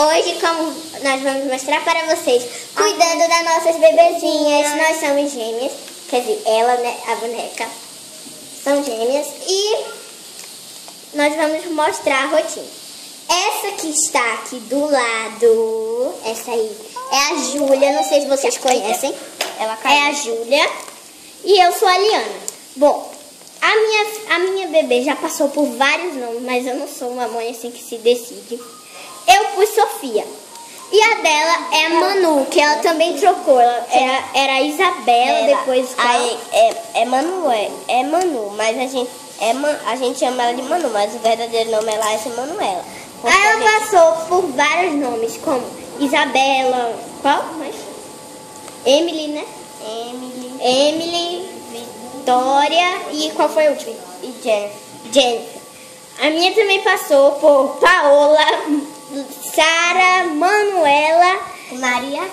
Hoje, como nós vamos mostrar para vocês, cuidando das nossas bebezinhas, nós somos gêmeas. Quer dizer, ela, né, a boneca, são gêmeas. E nós vamos mostrar a rotina. Essa que está aqui do lado, essa aí, é a Júlia. Não sei se vocês conhecem. Ela é a Júlia. E eu sou a Liana. Bom, a minha bebê já passou por vários nomes, mas eu não sou uma mãe assim que se decide. Eu pus Sofia. E a dela é a Manu, que ela também trocou. Ela era a Isabela, depois... Aí é Manu, mas a gente chama ela de Manu, mas o verdadeiro nome ela é Manuela. Aí ela passou por vários nomes, como Isabela... Qual mais? Emily, né? Emily, Vitória e qual foi a última? E Jennifer. A minha também passou por Paola, Sara, Manuela, Maria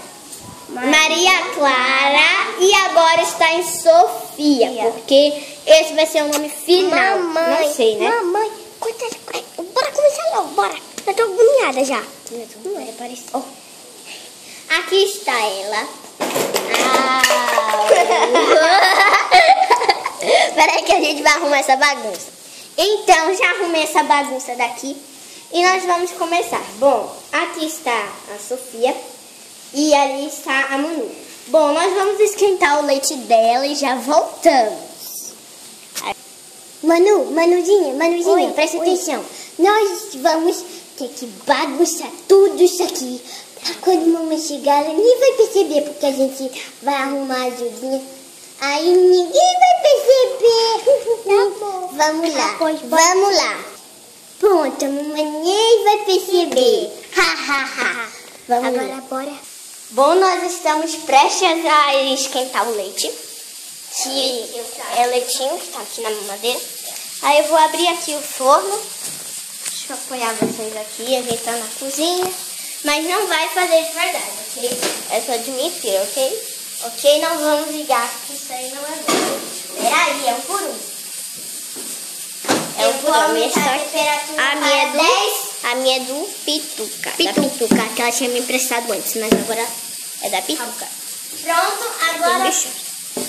Clara e agora está em Sofia, porque esse vai ser o nome final. Não sei, né? Mamãe, bora começar logo, bora. Eu tô agoniada já. Oh. Aqui está ela. Peraí que a gente vai arrumar essa bagunça. Então, já arrumei essa bagunça daqui e nós vamos começar. Bom, aqui está a Sofia e ali está a Manu. Bom, nós vamos esquentar o leite dela e já voltamos. Manuzinha, presta atenção. Nós vamos ter que bagunçar tudo isso aqui. Pra quando a mamãe chegar, ela nem vai perceber, porque a gente vai arrumar a ajudinha. Aí ninguém vai perceber. Tá bom. Vamos lá. Vamos lá. Pronto, a mamãe nem vai perceber. Vamos Agora, lá. bora. Bom, nós estamos prestes a esquentar o leite. Que é leitinho que tá aqui na mamadeira. Aí eu vou abrir aqui o forno. Deixa eu apoiar vocês aqui, ajeitando a cozinha. Mas não vai fazer de verdade, ok? É só de mentira, ok? Ok, não vamos ligar, porque isso aí não é bom. Peraí, é um por um. É um por um. A minha é do Pituca. Pituca, que ela tinha me emprestado antes, mas agora é da Pituca. Pronto, agora a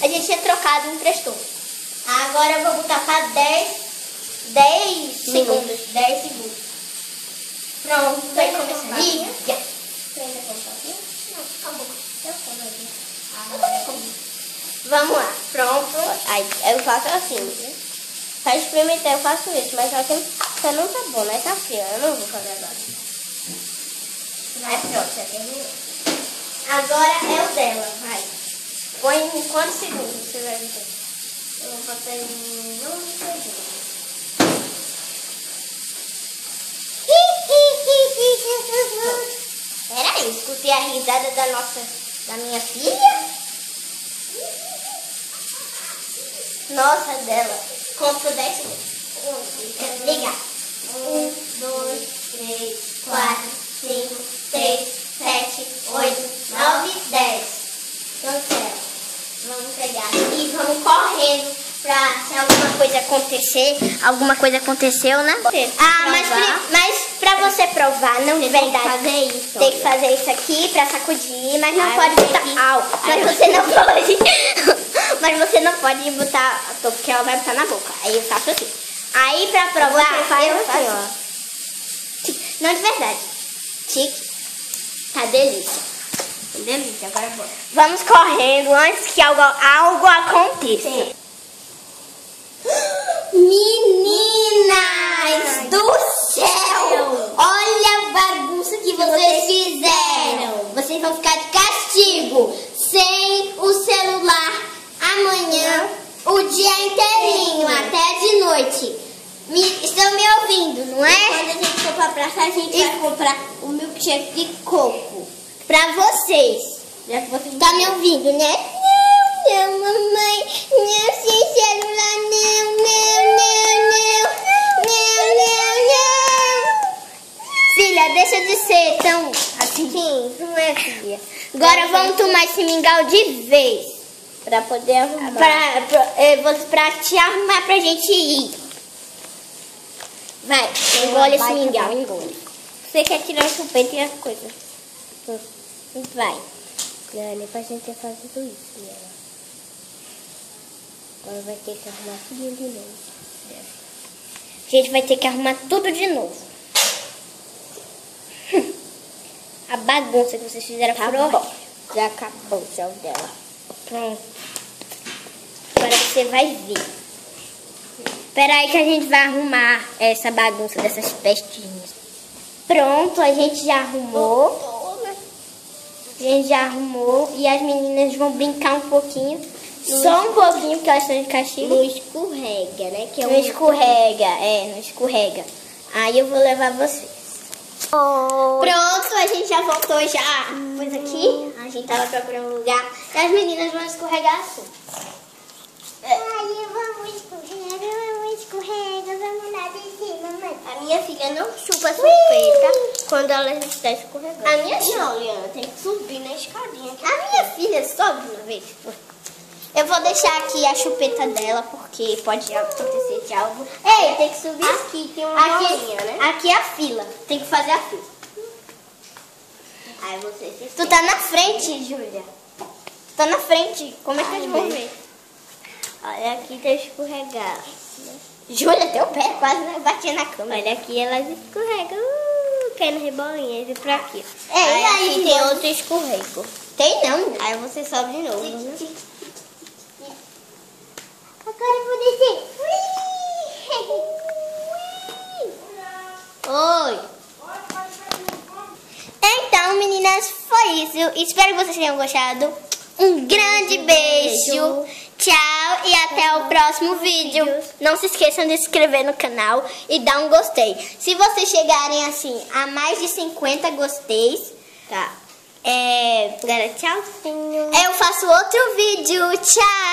gente tinha trocado e emprestou. Agora eu vou botar para 10 segundos. 10 segundos. Pronto, vai começar. Você ainda quer sozinho? Não, acabou. Vamos lá, pronto. Aí eu faço assim. Pra experimentar eu faço isso, mas só que não tá bom, né? Tá frio, eu não vou fazer agora. Aí pronto, já terminou. Agora é o dela, vai. Põe em quantos segundos você vai ver? Eu vou botar em 9 segundos. Peraí, escutei a risada da minha filha? Nossa, dela. Conto 10 segundos. Liga. 1, 2, 3, 4, 5, 6, 7, 8, 9, 10. Cancela. Vamos pegar e vamos correndo pra se alguma coisa aconteceu, né? Mas pra você provar, não de verdade, tem que fazer isso aqui pra sacudir, mas não pode botar mas você não pode botar a touca, porque ela vai botar na boca. Aí eu faço assim. Aí pra provar, eu faço assim. Não, de verdade. Tique. Tá delícia. Delícia, agora bora. Vamos correndo antes que algo aconteça. Sim. Meninas do céu! Olha a bagunça que vocês fizeram. Vocês vão ficar de castigo sem o celular amanhã, o dia inteirinho, até de noite. Estão me ouvindo, não é? Quando a gente for pra praça, a gente vai comprar um milkshake de coco. Pra vocês. Já que vocês tá me ouvindo, né? Não, mamãe. Não, sem celular, não. Filha, deixa de ser tão assim. Sim, não é, filha. Agora vamos tomar esse mingau de vez. Pra poder arrumar. Pra te arrumar pra gente ir. Vai, engole esse mingau, engole. Você quer tirar o chupeta e as coisas. Vai. Não, nem pra gente ter fazer tudo isso, né? Agora vai ter que arrumar tudo de novo. A gente vai ter que arrumar tudo de novo. A bagunça que vocês fizeram foi horrível. Já acabou o jogo dela. Pronto. Agora você vai ver. Espera aí que a gente vai arrumar essa bagunça dessas pestinhas. Pronto, a gente já arrumou. A gente já arrumou e as meninas vão brincar um pouquinho. Só um pouquinho, porque elas estão de castigo. Não escorrega, né? Que é Não escorrega, não escorrega. Aí eu vou levar vocês. Oh. Pronto, a gente já voltou já. Pois aqui, a gente tava procurando um lugar. E as meninas vão escorregar assim. Ai, vamos escorrega, vamos lá de cima, mãe. A minha filha não chupa a chupeta quando ela está escorregando. A minha não, Liana, tem que subir na escadinha. A minha filha sobe uma vez. Eu vou deixar aqui a chupeta dela, porque pode acontecer de algo. Ei, tem que subir. Aqui tem uma bolinha, né? Aqui é a fila. Tem que fazer a fila. Aí você se Tu tá na frente, Júlia. Tu tá na frente. Como é que eles vão ver? Olha aqui, tá escorregado. Júlia, teu pé quase batia na cama. Olha aqui, elas escorregam. Cai no rebolinho, e por aqui. Aí aqui tem outro escorrego. Tem não. Aí você sobe de novo, né? Agora eu vou descer. Oi. Então, meninas, foi isso. Espero que vocês tenham gostado. Um grande beijo. Tchau e até o próximo vídeo. Não se esqueçam de se inscrever no canal e dar um gostei. Se vocês chegarem assim a mais de 50 gosteis, Tá. Agora tchauzinho. eu faço outro vídeo. Tchau!